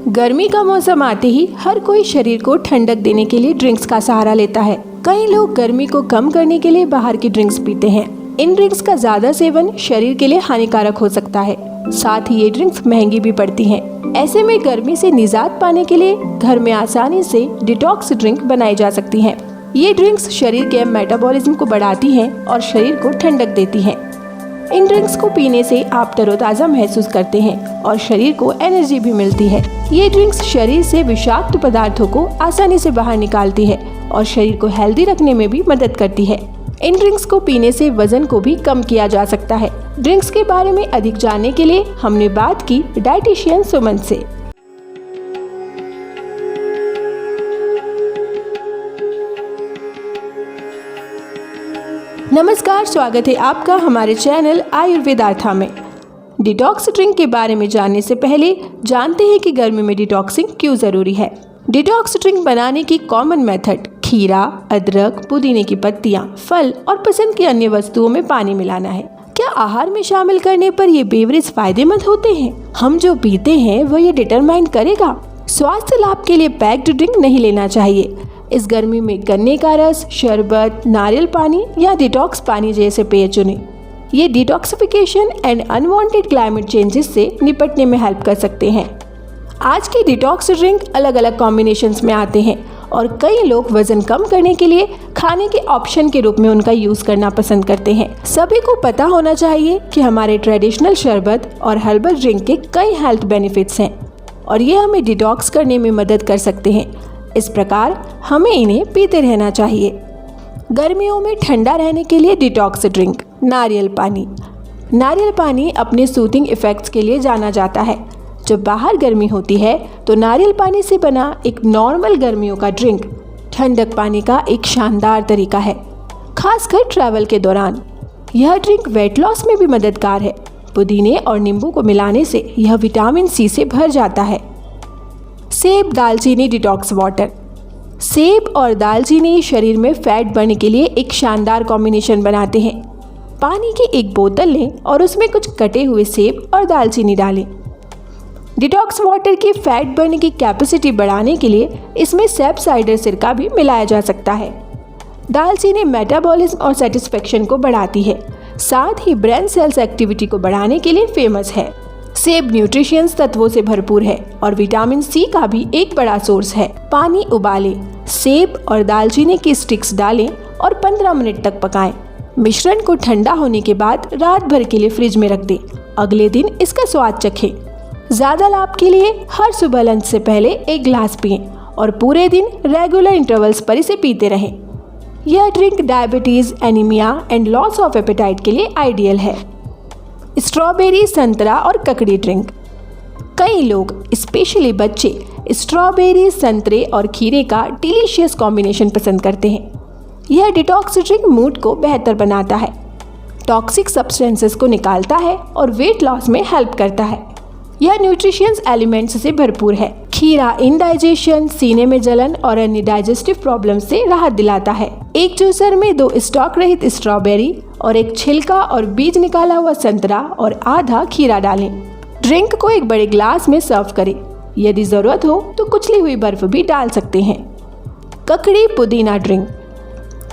गर्मी का मौसम आते ही हर कोई शरीर को ठंडक देने के लिए ड्रिंक्स का सहारा लेता है। कई लोग गर्मी को कम करने के लिए बाहर की ड्रिंक्स पीते हैं। इन ड्रिंक्स का ज्यादा सेवन शरीर के लिए हानिकारक हो सकता है। साथ ही ये ड्रिंक्स महंगी भी पड़ती हैं। ऐसे में गर्मी से निजात पाने के लिए घर में आसानी से डिटॉक्स ड्रिंक बनाई जा सकती हैं। ये ड्रिंक्स शरीर के मेटाबॉलिज्म को बढ़ाती हैं और शरीर को ठंडक देती हैं। इन ड्रिंक्स को पीने से आप तरोताज़ा महसूस करते हैं और शरीर को एनर्जी भी मिलती है। ये ड्रिंक्स शरीर से विषाक्त पदार्थों को आसानी से बाहर निकालती है और शरीर को हेल्दी रखने में भी मदद करती है। इन ड्रिंक्स को पीने से वजन को भी कम किया जा सकता है। ड्रिंक्स के बारे में अधिक जानने के लिए हमने बात की डाइटिशियन सुमन से। नमस्कार, स्वागत है आपका हमारे चैनल आयुर्वेदार्था में। डिटॉक्स ड्रिंक के बारे में जानने से पहले जानते हैं कि गर्मी में डिटॉक्सिंग क्यों जरूरी है। डिटॉक्स ड्रिंक बनाने की कॉमन मेथड खीरा, अदरक, पुदीने की पत्तियां, फल और पसंद की अन्य वस्तुओं में पानी मिलाना है। क्या आहार में शामिल करने पर ये बेवरेज फायदेमंद होते हैं? हम जो पीते हैं वो ये डिटरमाइन करेगा। स्वास्थ्य लाभ के लिए पैक्ड ड्रिंक नहीं लेना चाहिए। इस गर्मी में गन्ने का रस, शरबत, नारियल पानी या डिटॉक्स पानी जैसे पेय चुनें। ये detoxification and unwanted climate changes से निपटने में हेल्प कर सकते हैं। आज के डिटॉक्स ड्रिंक अलग अलग कॉम्बिनेशंस में आते हैं और कई लोग वजन कम करने के लिए खाने के ऑप्शन के रूप में उनका यूज करना पसंद करते हैं। सभी को पता होना चाहिए कि हमारे ट्रेडिशनल शरबत और हर्बल ड्रिंक के कई हेल्थ बेनिफिट्स हैं और ये हमें डिटॉक्स करने में मदद कर सकते हैं। इस प्रकार हमें इन्हें पीते रहना चाहिए। गर्मियों में ठंडा रहने के लिए डिटॉक्स ड्रिंक नारियल पानी। नारियल पानी अपने सूथिंग इफेक्ट्स के लिए जाना जाता है। जब बाहर गर्मी होती है तो नारियल पानी से बना एक नॉर्मल गर्मियों का ड्रिंक ठंडक पाने का एक शानदार तरीका है, खासकर ट्रैवल के दौरान। यह ड्रिंक वेट लॉस में भी मददगार है। पुदीने और नींबू को मिलाने से यह विटामिन सी से भर जाता है। सेब दालचीनी डिटॉक्स वाटर। सेब और दालचीनी शरीर में फैट बढ़ने के लिए एक शानदार कॉम्बिनेशन बनाते हैं। पानी की एक बोतल लें और उसमें कुछ कटे हुए सेब और दालचीनी डालें। डिटॉक्स वाटर की फैट बढ़ने की कैपेसिटी बढ़ाने के लिए इसमें सेब साइडर सिरका भी मिलाया जा सकता है। दालचीनी मेटाबॉलिज्म और सेटिस्फेक्शन को बढ़ाती है, साथ ही ब्रेन सेल्स एक्टिविटी को बढ़ाने के लिए फेमस है। सेब न्यूट्रिशियंस तत्वों से भरपूर है और विटामिन सी का भी एक बड़ा सोर्स है। पानी उबालें, सेब और दालचीनी की स्टिक्स डालें और 15 मिनट तक पकाएं। मिश्रण को ठंडा होने के बाद रात भर के लिए फ्रिज में रख दें। अगले दिन इसका स्वाद चखें। ज्यादा लाभ के लिए हर सुबह लंच से पहले एक ग्लास पिएं और पूरे दिन रेगुलर इंटरवल्स पर इसे पीते रहें। यह drink diabetes, anaemia and loss of appetite के लिए आइडियल है। स्ट्रॉबेरी, संतरा और ककड़ी ड्रिंक। कई लोग स्पेशली बच्चे स्ट्रॉबेरी, संतरे और खीरे का डिलीशियस कॉम्बिनेशन पसंद करते हैं। यह डिटॉक्स ड्रिंक मूड को बेहतर बनाता है, टॉक्सिक सब्सटेंसेस को निकालता है और वेट लॉस में हेल्प करता है। यह न्यूट्रिशियस एलिमेंट्स से भरपूर है। खीरा इंडाइजेशन, सीने में जलन और अन्य डाइजेस्टिव प्रॉब्लम से राहत दिलाता है। एक जूसर में 2 स्टॉक रहित स्ट्रॉबेरी और एक छिलका और बीज निकाला हुआ संतरा और आधा खीरा डालें। ड्रिंक को एक बड़े ग्लास में सर्व करें। यदि जरूरत हो तो कुचली हुई बर्फ भी डाल सकते हैं। ककड़ी पुदीना ड्रिंक।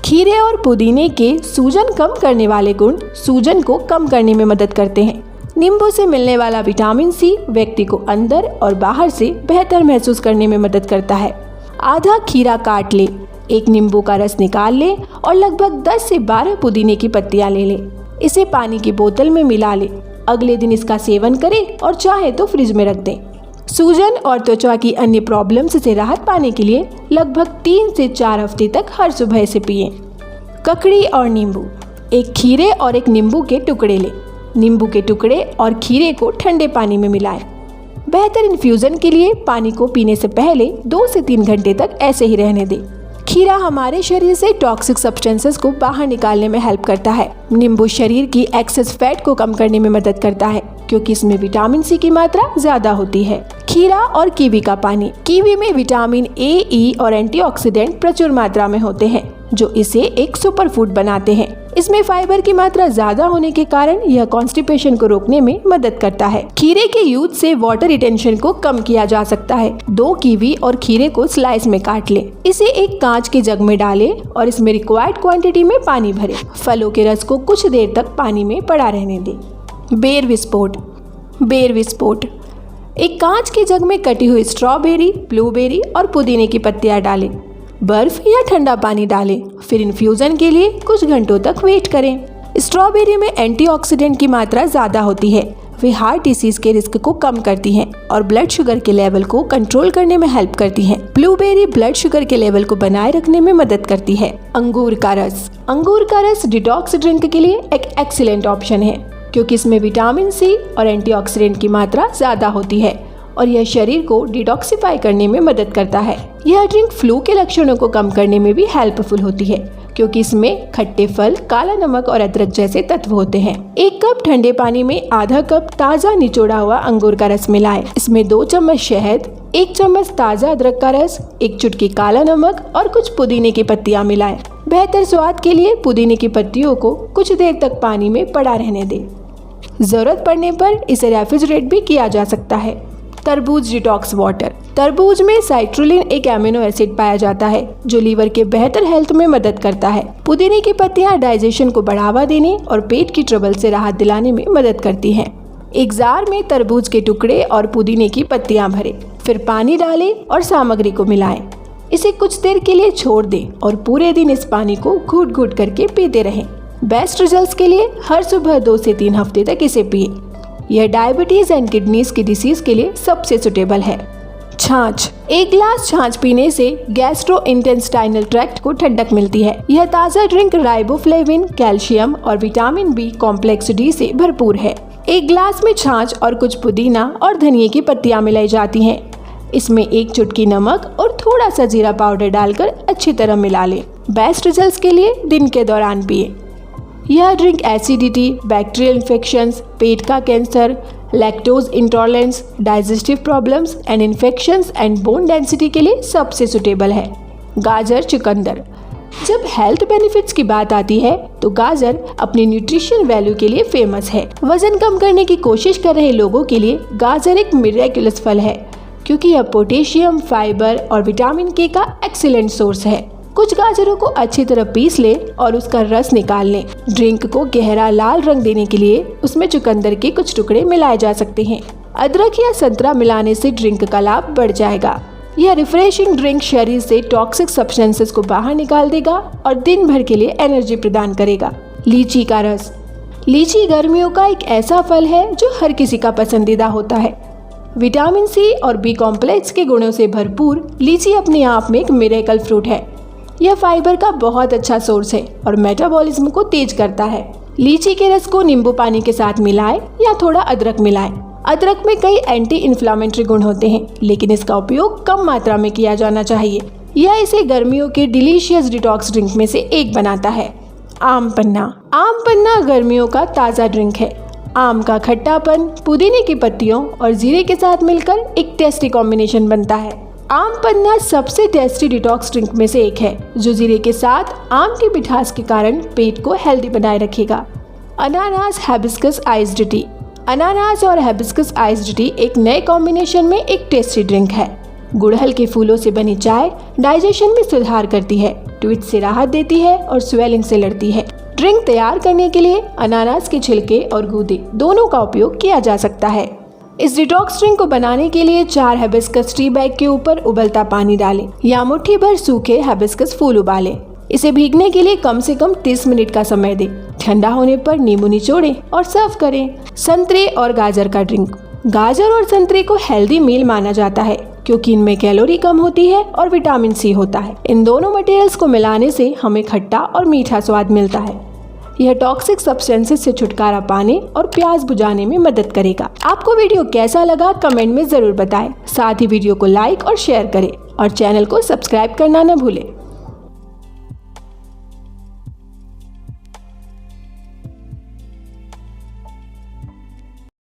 खीरे और पुदीने के सूजन कम करने वाले गुण सूजन को कम करने में मदद करते हैं। नींबू से मिलने वाला विटामिन सी व्यक्ति को अंदर और बाहर से बेहतर महसूस करने में मदद करता है। आधा खीरा काट ले, एक नींबू का रस निकाल ले और लगभग 10 से 12 पुदीने की पत्तियां ले ले। इसे पानी की बोतल में मिला ले। अगले दिन इसका सेवन करें और चाहे तो फ्रिज में रख दें। सूजन और त्वचा की अन्य प्रॉब्लम्स से राहत पाने के लिए लगभग 3 से 4 हफ्ते तक हर सुबह इसे पिएं। ककड़ी और नींबू। एक खीरे और एक नींबू के टुकड़े ले। नींबू के टुकड़े और खीरे को ठंडे पानी में मिलाएं। बेहतर इन्फ्यूजन के लिए पानी को पीने से पहले 2 से 3 घंटे तक ऐसे ही रहने दें। खीरा हमारे शरीर से टॉक्सिक सब्सटेंसेस को बाहर निकालने में हेल्प करता है। नींबू शरीर की एक्सेस फैट को कम करने में मदद करता है क्योंकि इसमें विटामिन सी की मात्रा ज्यादा होती है। खीरा और कीवी का पानी। कीवी में विटामिन ए, ई और एंटीऑक्सीडेंट प्रचुर मात्रा में होते हैं। जो इसे एक सुपर फूड बनाते हैं। इसमें फाइबर की मात्रा ज्यादा होने के कारण यह कॉन्स्टिपेशन को रोकने में मदद करता है। खीरे के यूज से वाटर रिटेंशन को कम किया जा सकता है। 2 कीवी और खीरे को स्लाइस में काट लें। इसे एक कांच के जग में डालें और इसमें रिक्वायर्ड क्वांटिटी में पानी भरें। फलों के रस को कुछ देर तक पानी में पड़ा रहने दें। बेर विस्फोट। एक कांच के जग में कटी हुई स्ट्रॉबेरी, ब्लूबेरी और पुदीने की पत्तियां डालें। बर्फ या ठंडा पानी डालें। फिर इन्फ्यूजन के लिए कुछ घंटों तक वेट करें। स्ट्रॉबेरी में एंटीऑक्सीडेंट की मात्रा ज्यादा होती है। वे हार्ट डिसीज के रिस्क को कम करती हैं और ब्लड शुगर के लेवल को कंट्रोल करने में हेल्प करती हैं। ब्लूबेरी ब्लड शुगर के लेवल को बनाए रखने में मदद करती है। अंगूर का रस डिटॉक्स ड्रिंक के लिए एक एक्सीलेंट ऑप्शन है, क्योंकि इसमें विटामिन सी और एंटीऑक्सीडेंट की मात्रा ज्यादा होती है और यह शरीर को डिटॉक्सिफाई करने में मदद करता है। यह ड्रिंक फ्लू के लक्षणों को कम करने में भी हेल्पफुल होती है, क्योंकि इसमें खट्टे फल, काला नमक और अदरक जैसे तत्व होते हैं। 1 कप ठंडे पानी में आधा कप ताज़ा निचोड़ा हुआ अंगूर का रस मिलाएं। इसमें 2 चम्मच शहद, 1 चम्मच ताज़ा अदरक का रस, 1 चुटकी काला नमक और कुछ पुदीने की पत्तियां मिलाएं। बेहतर स्वाद के लिए पुदीने की पत्तियों को कुछ देर तक पानी में पड़ा रहने दें। जरूरत पड़ने पर इसे रेफ्रिजरेट भी किया जा सकता है। तरबूज डिटॉक्स वाटर। तरबूज में साइट्रुलिन एक एमिनो एसिड पाया जाता है, जो लीवर के बेहतर हेल्थ में मदद करता है। पुदीने की पत्तियां डाइजेशन को बढ़ावा देने और पेट की ट्रबल से राहत दिलाने में मदद करती हैं। एक जार में तरबूज के टुकड़े और पुदीने की पत्तियां भरें, फिर पानी डालें और सामग्री को मिलाएं। इसे कुछ देर के लिए छोड़ दें और पूरे दिन इस पानी को घूट घूट करके पीते रहें। बेस्ट रिजल्ट्स के लिए हर सुबह 2 से 3 हफ्ते तक इसे पिए। यह डायबिटीज एंड किडनीज की डिसीज के लिए सबसे सुटेबल है। छाछ। 1 ग्लास छाछ पीने से गैस्ट्रोइंटेस्टाइनल ट्रैक्ट को ठंडक मिलती है। यह ताज़ा ड्रिंक राइबोफ्लेविन, कैल्शियम और विटामिन बी कॉम्प्लेक्स डी से भरपूर है। 1 ग्लास में छाछ और कुछ पुदीना और धनिया की पत्तियां मिलाई जाती हैं। इसमें 1 चुटकी नमक और थोड़ा सा जीरा पाउडर डालकर अच्छी तरह मिला लें। बेस्ट रिजल्ट्स के लिए दिन के दौरान पिए। यह ड्रिंक एसिडिटी, बैक्टीरियल इन्फेक्शंस, पेट का cancer, lactose intolerance, digestive problems and infections and bone density के लिए सबसे सुटेबल है। गाजर चुकंदर। जब हेल्थ बेनिफिट्स की बात आती है तो गाजर अपनी न्यूट्रिशन वैल्यू के लिए फेमस है। वजन कम करने की कोशिश कर रहे लोगों के लिए गाजर एक मिरेक्युलस फल है, क्योंकि यह पोटेशियम, फाइबर और विटामिन के का एक्सीलेंट सोर्स है। कुछ गाजरों को अच्छी तरह पीस लें और उसका रस निकाल लें। ड्रिंक को गहरा लाल रंग देने के लिए उसमें चुकंदर के कुछ टुकड़े मिलाए जा सकते हैं। अदरक या संतरा मिलाने से ड्रिंक का लाभ बढ़ जाएगा। यह रिफ्रेशिंग ड्रिंक शरीर से टॉक्सिक सब्सटेंसेस को बाहर निकाल देगा और दिन भर के लिए एनर्जी प्रदान करेगा। लीची का रस। लीची गर्मियों का एक ऐसा फल है जो हर किसी का पसंदीदा होता है। विटामिन सी और बी कॉम्प्लेक्स के गुणों से भरपूर लीची अपने आप में एक मिरेकल फ्रूट है। यह फाइबर का बहुत अच्छा सोर्स है और मेटाबॉलिज्म को तेज करता है। लीची के रस को नींबू पानी के साथ मिलाएं या थोड़ा अदरक मिलाएं। अदरक में कई एंटी इन्फ्लामेटरी गुण होते हैं, लेकिन इसका उपयोग कम मात्रा में किया जाना चाहिए। यह इसे गर्मियों के डिलीशियस डिटॉक्स ड्रिंक में से एक बनाता है। आम पन्ना। आम पन्ना गर्मियों का ताज़ा ड्रिंक है। आम का खट्टापन पुदीने की पत्तियों और जीरे के साथ मिलकर एक टेस्टी कॉम्बिनेशन बनता है। आम पन्ना सबसे टेस्टी डिटॉक्स ड्रिंक में से एक है, जो जीरे के साथ आम की मिठास के कारण पेट को हेल्दी बनाए रखेगा। अनानास हिबिस्कस आइस्ड टी। अनानास और हिबिस्कस आइस्ड टी एक नए कॉम्बिनेशन में एक टेस्टी ड्रिंक है। गुड़हल के फूलों से बनी चाय डाइजेशन में सुधार करती है, ट्विच से राहत देती है और स्वेलिंग से लड़ती है। ड्रिंक तैयार करने के लिए अनानास के छिलके और गूदे दोनों का उपयोग किया जा सकता है। इस डिटॉक्स ड्रिंक को बनाने के लिए 4 हिबिस्कस टी बैग के ऊपर उबलता पानी डालें या मुट्ठी भर सूखे हिबिस्कस फूल उबालें। इसे भीगने के लिए कम से कम 30 मिनट का समय दें। ठंडा होने पर नींबू निचोड़ें और सर्व करें। संतरे और गाजर का ड्रिंक। गाजर और संतरे को हेल्दी मील माना जाता है, क्योंकि इनमें कैलोरी कम होती है और विटामिन सी होता है। इन दोनों मटेरियल्स को मिलाने से हमें खट्टा और मीठा स्वाद मिलता है। यह टॉक्सिक सब्सटेंसेस से छुटकारा पाने और प्यास बुझाने में मदद करेगा। आपको वीडियो कैसा लगा कमेंट में जरूर बताएं। साथ ही वीडियो को लाइक और शेयर करें और चैनल को सब्सक्राइब करना न भूलें।